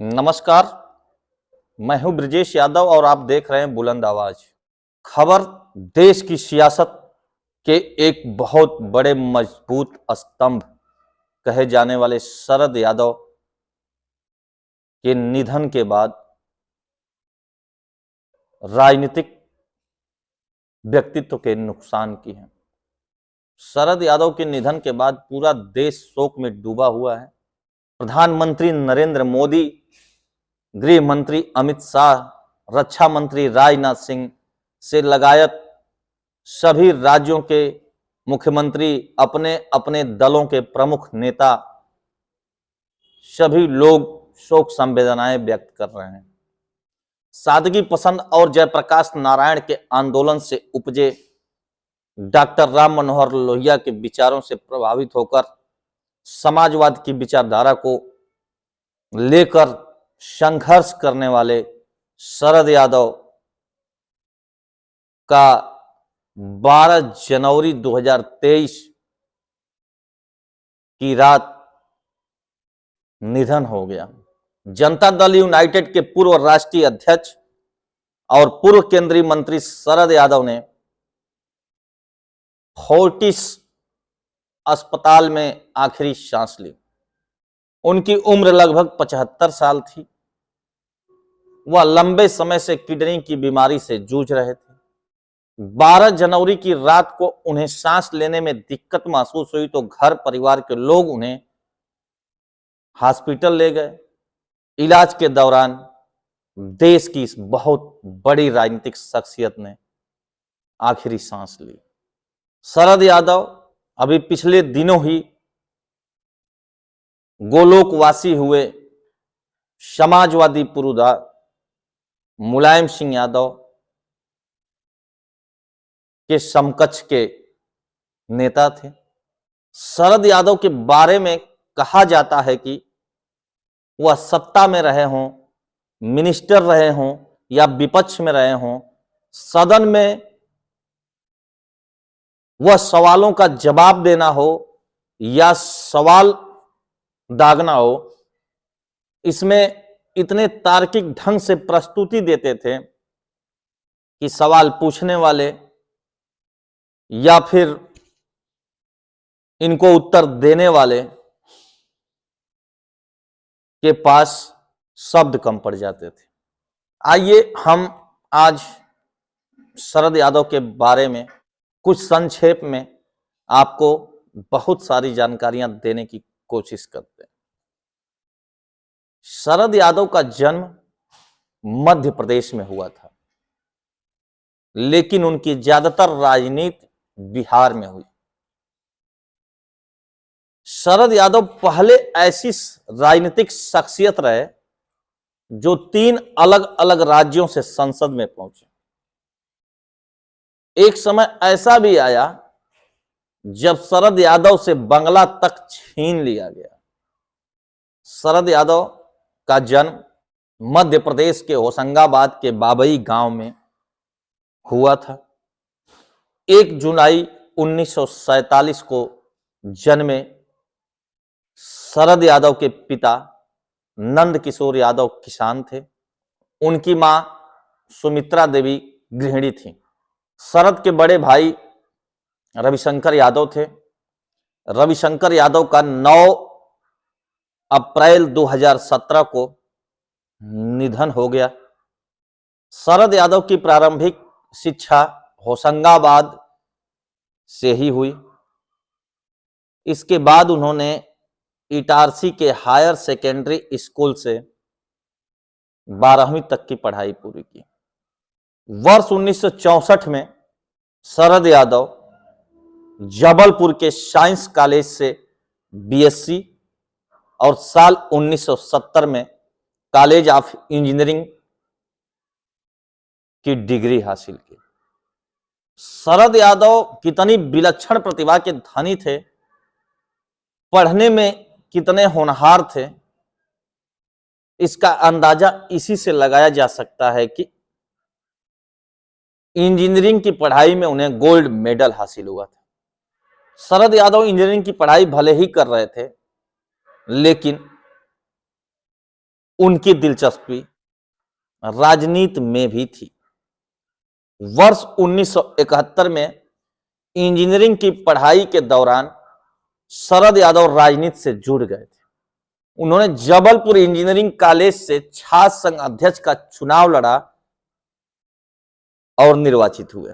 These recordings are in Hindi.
नमस्कार। मैं हूं ब्रिजेश यादव और आप देख रहे हैं बुलंद आवाज। खबर देश की सियासत के एक बहुत बड़े मजबूत स्तंभ कहे जाने वाले शरद यादव के निधन के बाद राजनीतिक व्यक्तित्व के नुकसान की है। शरद यादव के निधन के बाद पूरा देश शोक में डूबा हुआ है। प्रधानमंत्री नरेंद्र मोदी, गृह मंत्री अमित शाह, रक्षा मंत्री राजनाथ सिंह से लगायत सभी राज्यों के मुख्यमंत्री, अपने अपने दलों के प्रमुख नेता, सभी लोग शोक संवेदनाएं व्यक्त कर रहे हैं। सादगी पसंद और जयप्रकाश नारायण के आंदोलन से उपजे डॉक्टर राम मनोहर लोहिया के विचारों से प्रभावित होकर समाजवाद की विचारधारा को लेकर संघर्ष करने वाले शरद यादव का 12 जनवरी 2023 की रात निधन हो गया। जनता दल यूनाइटेड के पूर्व राष्ट्रीय अध्यक्ष और पूर्व केंद्रीय मंत्री शरद यादव ने फोर्टिस अस्पताल में आखिरी सांस ली। उनकी उम्र लगभग 75 साल थी। वह लंबे समय से किडनी की बीमारी से जूझ रहे थे। 12 जनवरी की रात को उन्हें सांस लेने में दिक्कत महसूस हुई तो घर परिवार के लोग उन्हें हॉस्पिटल ले गए। इलाज के दौरान देश की इस बहुत बड़ी राजनीतिक शख्सियत ने आखिरी सांस ली। शरद यादव अभी पिछले दिनों ही गोलोकवासी हुए समाजवादी पुरोधा मुलायम सिंह यादव के समकक्ष के नेता थे। शरद यादव के बारे में कहा जाता है कि वह सत्ता में रहे हों, मिनिस्टर रहे हों या विपक्ष में रहे हों, सदन में वह सवालों का जवाब देना हो या सवाल दागना हो, इसमें इतने तार्किक ढंग से प्रस्तुति देते थे कि सवाल पूछने वाले या फिर इनको उत्तर देने वाले के पास शब्द कम पड़ जाते थे। आइए हम आज शरद यादव के बारे में कुछ संक्षेप में आपको बहुत सारी जानकारियां देने की कोशिश करते हैं। शरद यादव का जन्म मध्य प्रदेश में हुआ था, लेकिन उनकी ज्यादातर राजनीति बिहार में हुई। शरद यादव पहले ऐसी राजनीतिक शख्सियत रहे जो 3 अलग अलग राज्यों से संसद में पहुंचे। एक समय ऐसा भी आया जब शरद यादव से बंगला तक छीन लिया गया। शरद यादव का जन्म मध्य प्रदेश के होशंगाबाद के बाबई गांव में हुआ था। 1 जुलाई 1947 को जन्मे शरद यादव के पिता नंद किशोर यादव किसान थे। उनकी मां सुमित्रा देवी गृहिणी थी। शरद के बड़े भाई रविशंकर यादव थे। रविशंकर यादव का 9 अप्रैल 2017 को निधन हो गया। शरद यादव की प्रारंभिक शिक्षा होशंगाबाद से ही हुई। इसके बाद उन्होंने इटारसी के हायर सेकेंडरी स्कूल से 12वीं तक की पढ़ाई पूरी की। वर्ष 1964 में शरद यादव जबलपुर के साइंस कॉलेज से बीएससी और साल 1970 में कॉलेज ऑफ इंजीनियरिंग की डिग्री हासिल की। शरद यादव कितनी विलक्षण प्रतिभा के धनी थे, पढ़ने में कितने होनहार थे, इसका अंदाजा इसी से लगाया जा सकता है कि इंजीनियरिंग की पढ़ाई में उन्हें गोल्ड मेडल हासिल हुआ था। शरद यादव इंजीनियरिंग की पढ़ाई भले ही कर रहे थे, लेकिन उनकी दिलचस्पी राजनीति में भी थी। वर्ष 1971 में इंजीनियरिंग की पढ़ाई के दौरान शरद यादव राजनीति से जुड़ गए थे। उन्होंने जबलपुर इंजीनियरिंग कॉलेज से छात्र संघ अध्यक्ष का चुनाव लड़ा और निर्वाचित हुए।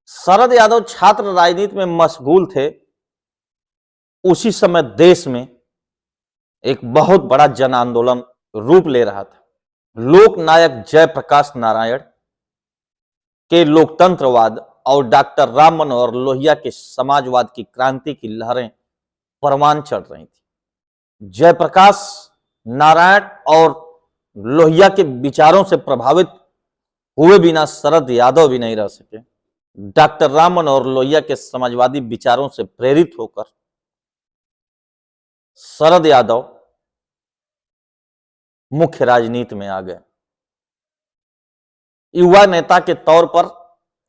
शरद यादव छात्र राजनीति में मशगूल थे। उसी समय देश में एक बहुत बड़ा जन आंदोलन रूप ले रहा था। लोकनायक जयप्रकाश नारायण के लोकतंत्रवाद और डॉक्टर राम मनोहर लोहिया के समाजवाद की क्रांति की लहरें परवान चढ़ रही थी। जयप्रकाश नारायण और लोहिया के विचारों से प्रभावित हुए बिना शरद यादव भी नहीं रह सके। डॉक्टर राम मनोहर लोहिया के समाजवादी विचारों से प्रेरित होकर शरद यादव मुख्य राजनीति में आ गए। युवा नेता के तौर पर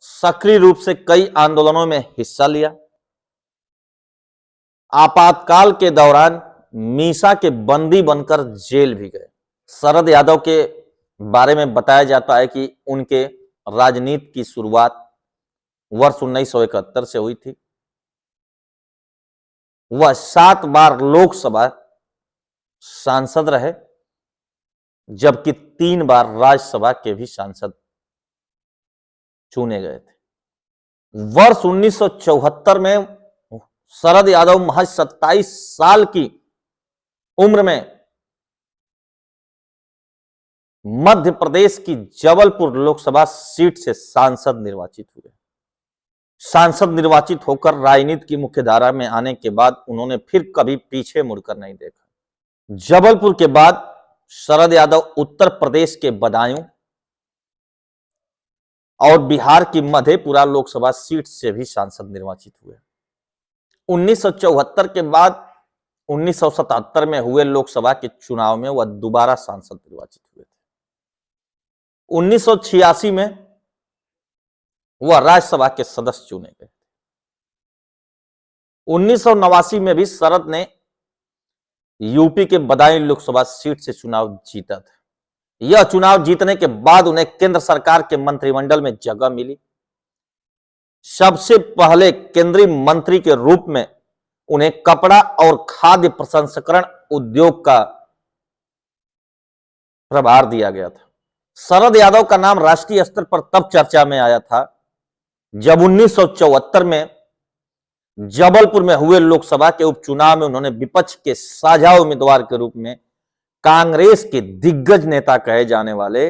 सक्रिय रूप से कई आंदोलनों में हिस्सा लिया। आपातकाल के दौरान मीसा के बंदी बनकर जेल भी गए। शरद यादव के बारे में बताया जाता है कि उनके राजनीति की शुरुआत वर्ष 1971 से हुई थी। वह 7 बार लोकसभा सांसद रहे, जबकि 3 बार राज्यसभा के भी सांसद चुने गए थे। वर्ष 1974 में शरद यादव महज 27 साल की उम्र में मध्य प्रदेश की जबलपुर लोकसभा सीट से सांसद निर्वाचित हुए। सांसद निर्वाचित होकर राजनीति की मुख्यधारा में आने के बाद उन्होंने फिर कभी पीछे मुड़कर नहीं देखा। जबलपुर के बाद शरद यादव उत्तर प्रदेश के बदायूं और बिहार की मधेपुरा लोकसभा सीट से भी सांसद निर्वाचित हुए। 1974 के बाद 1977 में हुए लोकसभा के चुनाव में वह दोबारा सांसद निर्वाचित हुए थे। 1986 में वह राज्यसभा के सदस्य चुने गए। 1989 में भी शरद ने यूपी के बदायूं लोकसभा सीट से चुनाव जीता था। यह चुनाव जीतने के बाद उन्हें केंद्र सरकार के मंत्रिमंडल में जगह मिली। सबसे पहले केंद्रीय मंत्री के रूप में उन्हें कपड़ा और खाद्य प्रसंस्करण उद्योग का प्रभार दिया गया था। शरद यादव का नाम राष्ट्रीय स्तर पर तब चर्चा में आया था जब 1974 में जबलपुर में हुए लोकसभा के उपचुनाव में उन्होंने विपक्ष के साझा उम्मीदवार के रूप में कांग्रेस के दिग्गज नेता कहे जाने वाले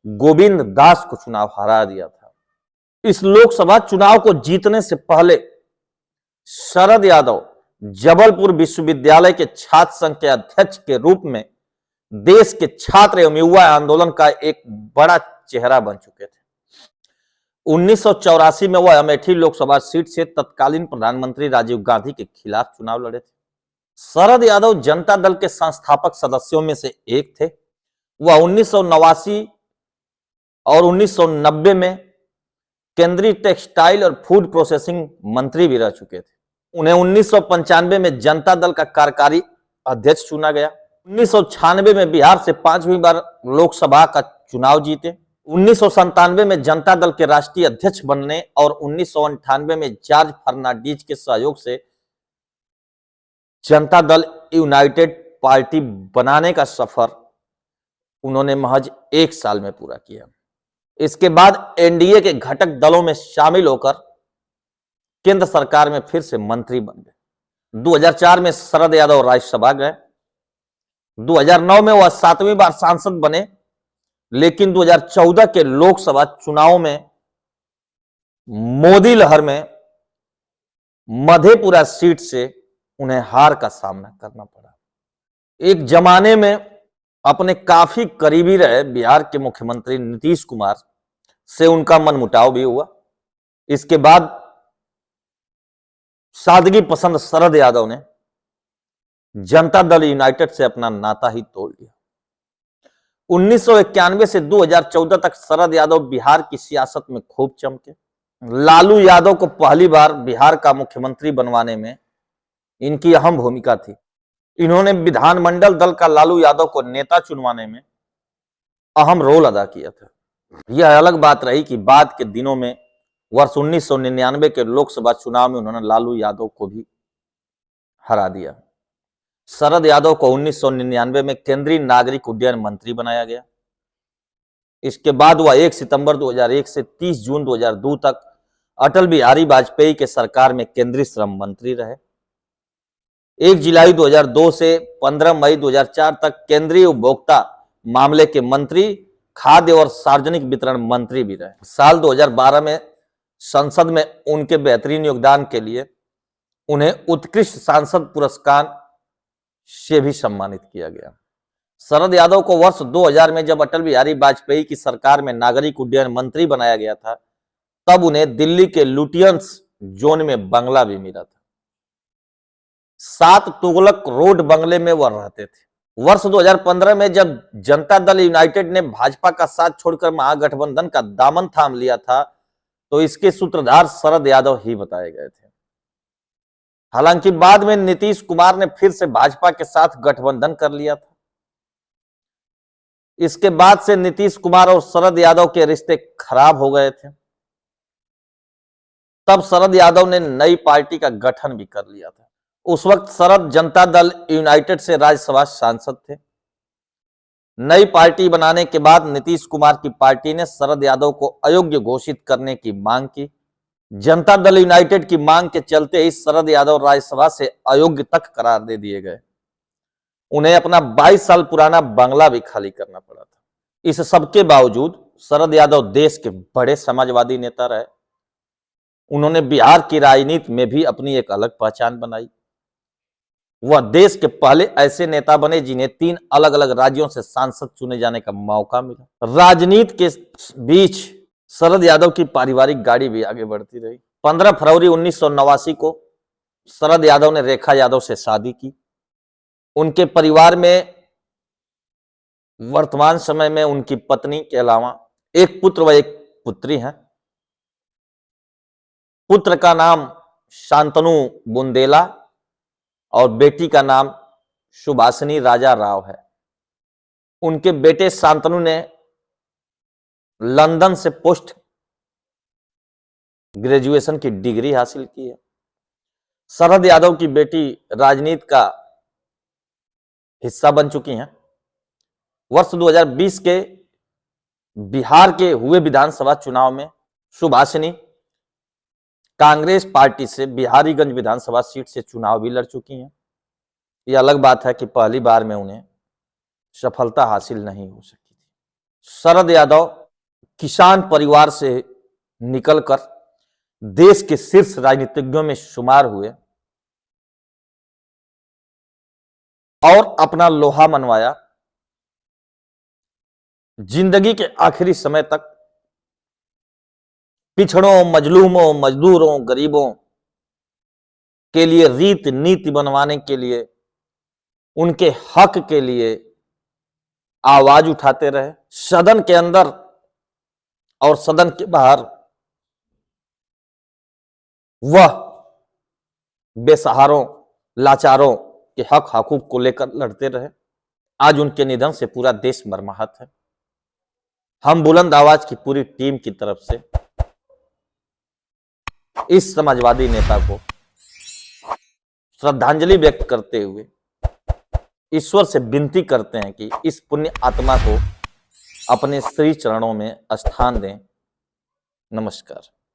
गोविंद दास को चुनाव हरा दिया था। इस लोकसभा चुनाव को जीतने से पहले शरद यादव जबलपुर विश्वविद्यालय के छात्र संघ के अध्यक्ष के रूप में देश के छात्र एवं युवा आंदोलन का एक बड़ा चेहरा बन चुके थे। 1984 में वह अमेठी लोकसभा सीट से तत्कालीन प्रधानमंत्री राजीव गांधी के खिलाफ चुनाव लड़े थे। शरद यादव जनता दल के संस्थापक सदस्यों में से एक थे। वह 1989 और 1990 में केंद्रीय टेक्सटाइल और फूड प्रोसेसिंग मंत्री भी रह चुके थे। उन्हें 1995 में जनता दल का कार्यकारी अध्यक्ष चुना गया। 1996 में बिहार से 5वीं बार लोकसभा का चुनाव जीते। 1997 में जनता दल के राष्ट्रीय अध्यक्ष बनने और 1998 में जॉर्ज फर्नांडीज के सहयोग से जनता दल यूनाइटेड पार्टी बनाने का सफर उन्होंने महज 1 साल में पूरा किया। इसके बाद एनडीए के घटक दलों में शामिल होकर केंद्र सरकार में फिर से मंत्री बन गए। 2004 में शरद यादव राज्यसभा गए। 2009 में वह 7वीं बार सांसद बने, लेकिन 2014 के लोकसभा चुनाव में मोदी लहर में मधेपुरा सीट से उन्हें हार का सामना करना पड़ा। एक जमाने में अपने काफी करीबी रहे बिहार के मुख्यमंत्री नीतीश कुमार से उनका मनमुटाव भी हुआ। इसके बाद सादगी पसंद शरद यादव ने जनता दल यूनाइटेड से अपना नाता ही तोड़ लिया। 1991 से 2014 तक शरद यादव बिहार की सियासत में खूब चमके। लालू यादव को पहली बार बिहार का मुख्यमंत्री बनवाने में इनकी अहम भूमिका थी। इन्होंने विधानमंडल दल का लालू यादव को नेता चुनवाने में अहम रोल अदा किया था। यह अलग बात रही कि बाद के दिनों में वर्ष 1999 के लोकसभा चुनाव में उन्होंने लालू यादव को भी हरा दिया। शरद यादव को 1999 में केंद्रीय नागरिक उड्डयन मंत्री बनाया गया। इसके बाद वह 1 सितंबर 2001 से 30 जून 2002 तक अटल बिहारी वाजपेयी के सरकार में केंद्रीय श्रम मंत्री रहे। 1 जुलाई 2002 से 15 मई 2004 तक केंद्रीय उपभोक्ता मामले के मंत्री, खाद्य और सार्वजनिक वितरण मंत्री भी रहे। साल 2012 में संसद में उनके बेहतरीन योगदान के लिए उन्हें उत्कृष्ट सांसद पुरस्कार से भी सम्मानित किया गया। शरद यादव को वर्ष 2000 में जब अटल बिहारी वाजपेयी की सरकार में नागरिक उड्डयन मंत्री बनाया गया था, तब उन्हें दिल्ली के लुटियंस जोन में बंगला भी मिला था। 7 तुगलक रोड बंगले में वह रहते थे। वर्ष 2015 में जब जनता दल यूनाइटेड ने भाजपा का साथ छोड़कर महागठबंधन का दामन थाम लिया था, तो इसके सूत्रधार शरद यादव ही बताए गए थे। हालांकि बाद में नीतीश कुमार ने फिर से भाजपा के साथ गठबंधन कर लिया था। इसके बाद से नीतीश कुमार और शरद यादव के रिश्ते खराब हो गए थे। तब शरद यादव ने नई पार्टी का गठन भी कर लिया था। उस वक्त शरद जनता दल यूनाइटेड से राज्यसभा सांसद थे। नई पार्टी बनाने के बाद नीतीश कुमार की पार्टी ने शरद यादव को अयोग्य घोषित करने की मांग की। जनता दल यूनाइटेड की मांग के चलते ही शरद यादव राज्यसभा से अयोग्य तक करार दे दिए गए। उन्हें अपना 22 साल पुराना बंगला भी खाली करना पड़ा था। इस सबके बावजूद शरद यादव देश के बड़े समाजवादी नेता रहे। उन्होंने बिहार की राजनीति में भी अपनी एक अलग पहचान बनाई। वह देश के पहले ऐसे नेता बने जिन्हें 3 अलग अलग राज्यों से सांसद चुने जाने का मौका मिला। राजनीति के बीच शरद यादव की पारिवारिक गाड़ी भी आगे बढ़ती रही। 15 फरवरी 1989 को शरद यादव ने रेखा यादव से शादी की। उनके परिवार में वर्तमान समय में उनकी पत्नी के अलावा एक पुत्र व एक पुत्री है। पुत्र का नाम शांतनु बुंदेला और बेटी का नाम सुभाषिनी राजा राव है। उनके बेटे शांतनु ने लंदन से पोस्ट ग्रेजुएशन की डिग्री हासिल की है। शरद यादव की बेटी राजनीति का हिस्सा बन चुकी हैं। वर्ष 2020 के बिहार के हुए विधानसभा चुनाव में सुभाषिनी कांग्रेस पार्टी से बिहारीगंज विधानसभा सीट से चुनाव भी लड़ चुकी हैं। यह अलग बात है कि पहली बार में उन्हें सफलता हासिल नहीं हो सकी थी। शरद यादव किसान परिवार से निकलकर देश के शीर्ष राजनीतिज्ञों में शुमार हुए और अपना लोहा मनवाया। जिंदगी के आखिरी समय तक पिछड़ों, मजलूमों, मजदूरों, गरीबों के लिए रीत नीति बनवाने के लिए, उनके हक के लिए आवाज उठाते रहे। सदन के अंदर और सदन के बाहर वह बेसहारों, लाचारों के हक हकूक को लेकर लड़ते रहे। आज उनके निधन से पूरा देश मर्माहत है। हम बुलंद आवाज की पूरी टीम की तरफ से इस समाजवादी नेता को श्रद्धांजलि व्यक्त करते हुए ईश्वर से विनती करते हैं कि इस पुण्य आत्मा को अपने श्री चरणों में स्थान दें। नमस्कार।